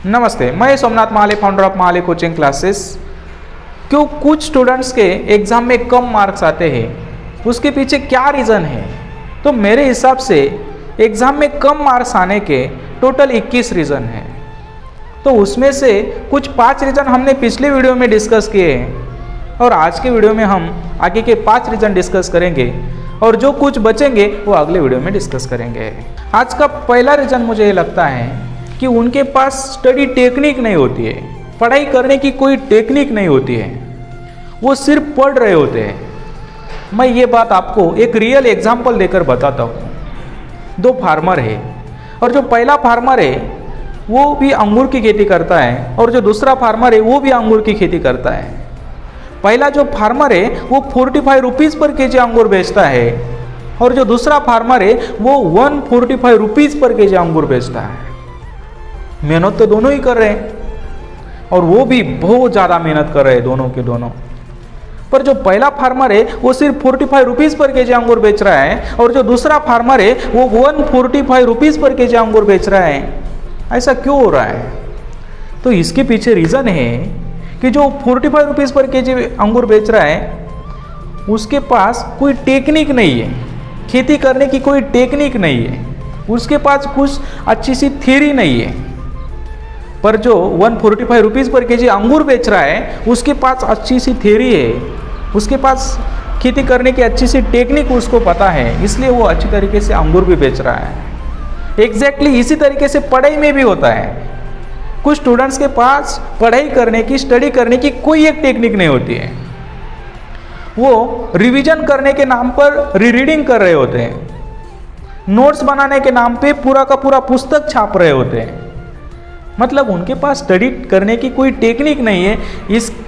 नमस्ते, मैं Somnath Mahale, founder of Mahale coaching classes. क्यों कुछ स्टूडेंट्स के एग्ज़ाम में कम मार्क्स आते हैं, उसके पीछे क्या रीज़न है? तो मेरे हिसाब से एग्ज़ाम में कम मार्क्स आने के टोटल 21 रीज़न हैं। तो उसमें से कुछ 5 रीज़न हमने पिछले वीडियो में डिस्कस किए हैं और आज के वीडियो में हम आगे के 5 रीज़न डिस्कस करेंगे और जो कुछ बचेंगे वो अगले वीडियो में डिस्कस करेंगे। आज का पहला रीज़न मुझे ये लगता है कि उनके पास स्टडी टेक्निक नहीं होती है, पढ़ाई करने की कोई टेक्निक नहीं होती है, वो सिर्फ पढ़ रहे होते हैं। मैं ये बात आपको एक रियल एग्जांपल देकर बताता हूँ। 2 फार्मर है और जो पहला फार्मर है वो भी अंगूर की खेती करता है और जो दूसरा फार्मर है वो भी अंगूर की खेती करता है। पहला जो फार्मर है वो 45 रुपीज़ पर केजी अंगूर बेचता है और जो दूसरा फार्मर है वो 145 रुपीज़ पर केजी अंगूर बेचता है। मेहनत तो दोनों ही कर रहे हैं और वो भी बहुत ज़्यादा मेहनत कर रहे हैं दोनों के दोनों। पर जो पहला फार्मर है वो सिर्फ 45 रुपीज़ पर केजी अंगूर बेच रहा है और जो दूसरा फार्मर है वो 145 रुपीज़ पर केजी अंगूर बेच रहा है। ऐसा क्यों हो रहा है? तो इसके पीछे रीज़न है कि जो 45 रुपीज़ पर केजी अंगूर बेच रहा है उसके पास कोई टेक्निक नहीं है, खेती करने की कोई टेक्निक नहीं है, उसके पास कुछ अच्छी सी थ्योरी नहीं है। पर जो 145 रुपीज़ पर केजी अंगूर बेच रहा है उसके पास अच्छी सी थ्योरी है, उसके पास खेती करने की अच्छी सी टेक्निक उसको पता है, इसलिए वो अच्छी तरीके से अंगूर भी बेच रहा है। एग्जैक्टली इसी तरीके से पढ़ाई में भी होता है। कुछ स्टूडेंट्स के पास पढ़ाई करने की, स्टडी करने की कोई एक टेक्निक नहीं होती है, वो रिवीजन करने के नाम पर रीडिंग कर रहे होते हैं, नोट्स बनाने के नाम पे पूरा का पूरा पुस्तक छाप रहे होते हैं। मतलब उनके पास स्टडी करने की कोई टेक्निक नहीं है।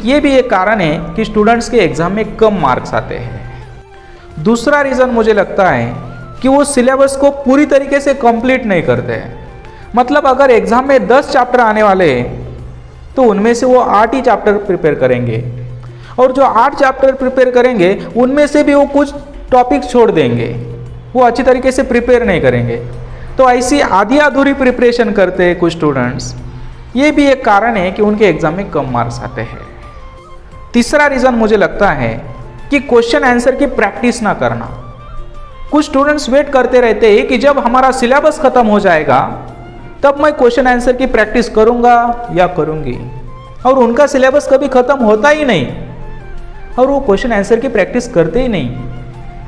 ये भी एक कारण है कि स्टूडेंट्स के एग्ज़ाम में कम मार्क्स आते हैं। दूसरा रीज़न मुझे लगता है कि वो सिलेबस को पूरी तरीके से कंप्लीट नहीं करते हैं। मतलब अगर एग्ज़ाम में 10 चैप्टर आने वाले हैं तो उनमें से वो 8 ही चैप्टर प्रिपेयर करेंगे और जो 8 चैप्टर प्रिपेयर करेंगे उनमें से भी वो कुछ टॉपिक छोड़ देंगे, वो अच्छी तरीके से प्रिपेयर नहीं करेंगे। तो ऐसी आधी अधूरी प्रिपरेशन करते हैं कुछ स्टूडेंट्स। ये भी एक कारण है कि उनके एग्ज़ाम में कम मार्क्स आते हैं। तीसरा रीज़न मुझे लगता है कि क्वेश्चन आंसर की प्रैक्टिस ना करना। कुछ स्टूडेंट्स वेट करते रहते हैं कि जब हमारा सिलेबस ख़त्म हो जाएगा तब मैं क्वेश्चन आंसर की प्रैक्टिस करूँगा या करूँगी, और उनका सिलेबस कभी ख़त्म होता ही नहीं और वो क्वेश्चन आंसर की प्रैक्टिस करते ही नहीं।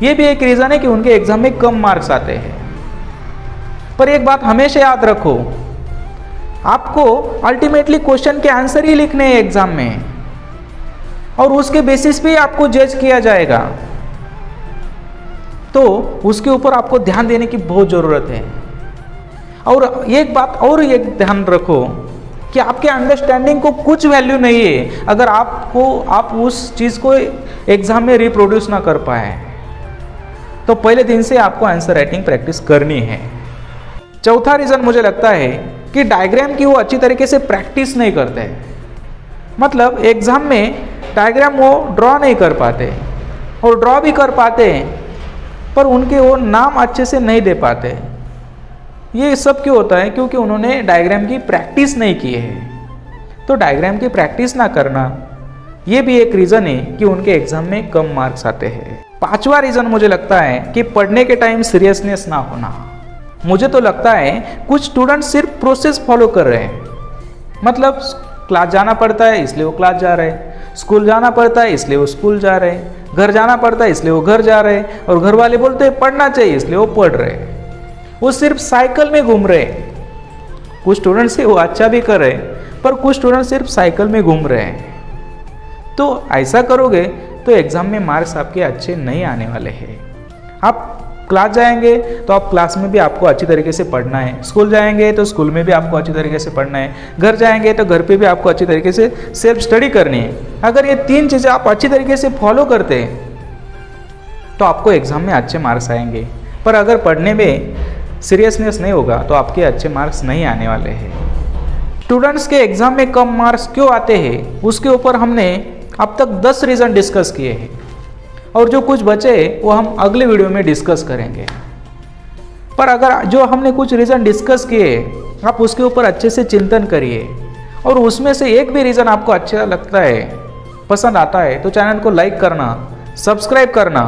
ये भी एक रीज़न है कि उनके एग्ज़ाम में कम मार्क्स आते हैं। पर एक बात हमेशा याद रखो, आपको अल्टीमेटली क्वेश्चन के आंसर ही लिखने हैं एग्जाम में और उसके बेसिस पे आपको जज किया जाएगा। तो उसके ऊपर आपको ध्यान देने की बहुत ज़रूरत है। और एक बात और एक ध्यान रखो कि आपके अंडरस्टैंडिंग को कुछ वैल्यू नहीं है अगर आप उस चीज़ को एग्जाम में रिप्रोड्यूस ना कर पाए। तो पहले दिन से आपको आंसर राइटिंग प्रैक्टिस करनी है। चौथा रीज़न मुझे लगता है कि डायग्राम की वो अच्छी तरीके से प्रैक्टिस नहीं करते। मतलब एग्ज़ाम में डायग्राम वो ड्रॉ नहीं कर पाते और ड्रॉ भी कर पाते पर उनके वो नाम अच्छे से नहीं दे पाते। ये सब क्यों होता है? क्योंकि उन्होंने डायग्राम की प्रैक्टिस नहीं की है। तो डायग्राम की प्रैक्टिस ना करना ये भी एक रीज़न है कि उनके एग्ज़ाम में कम मार्क्स आते हैं। 5वां रीज़न मुझे लगता है कि पढ़ने के टाइम सीरियसनेस ना होना। मुझे तो लगता है कुछ स्टूडेंट सिर्फ प्रोसेस फॉलो कर रहे हैं। मतलब क्लास जाना पड़ता है इसलिए वो क्लास जा रहे हैं, स्कूल जाना पड़ता है इसलिए वो स्कूल जा रहे हैं, घर जाना पड़ता है इसलिए वो घर जा रहे हैं और घर वाले बोलते हैं पढ़ना चाहिए इसलिए वो पढ़ रहे हैं। वो सिर्फ साइकिल में घूम रहे हैं। कुछ स्टूडेंट्स वो अच्छा भी कर रहे हैं पर कुछ स्टूडेंट सिर्फ साइकिल में घूम रहे हैं। तो ऐसा करोगे तो एग्ज़ाम में मार्क्स आपके अच्छे नहीं आने वाले हैं। आप क्लास जाएंगे तो आप क्लास में भी आपको अच्छी तरीके से पढ़ना है, स्कूल जाएंगे तो स्कूल में भी आपको अच्छी तरीके से पढ़ना है, घर जाएंगे तो घर पे भी आपको अच्छी तरीके से सेल्फ स्टडी करनी है। अगर ये 3 चीज़ें आप अच्छी तरीके से फॉलो करते हैं तो आपको एग्ज़ाम में अच्छे मार्क्स आएंगे। पर अगर पढ़ने में सीरियसनेस नहीं होगा तो आपके अच्छे मार्क्स नहीं आने वाले हैं। स्टूडेंट्स के एग्ज़ाम में कम मार्क्स क्यों आते हैं उसके ऊपर हमने अब तक 10 रीज़न डिस्कस किए हैं और जो कुछ बचे वो हम अगले वीडियो में डिस्कस करेंगे। पर अगर जो हमने कुछ रीज़न डिस्कस किए आप उसके ऊपर अच्छे से चिंतन करिए और उसमें से एक भी रीज़न आपको अच्छा लगता है, पसंद आता है, तो चैनल को लाइक करना, सब्सक्राइब करना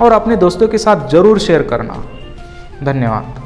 और अपने दोस्तों के साथ ज़रूर शेयर करना। धन्यवाद।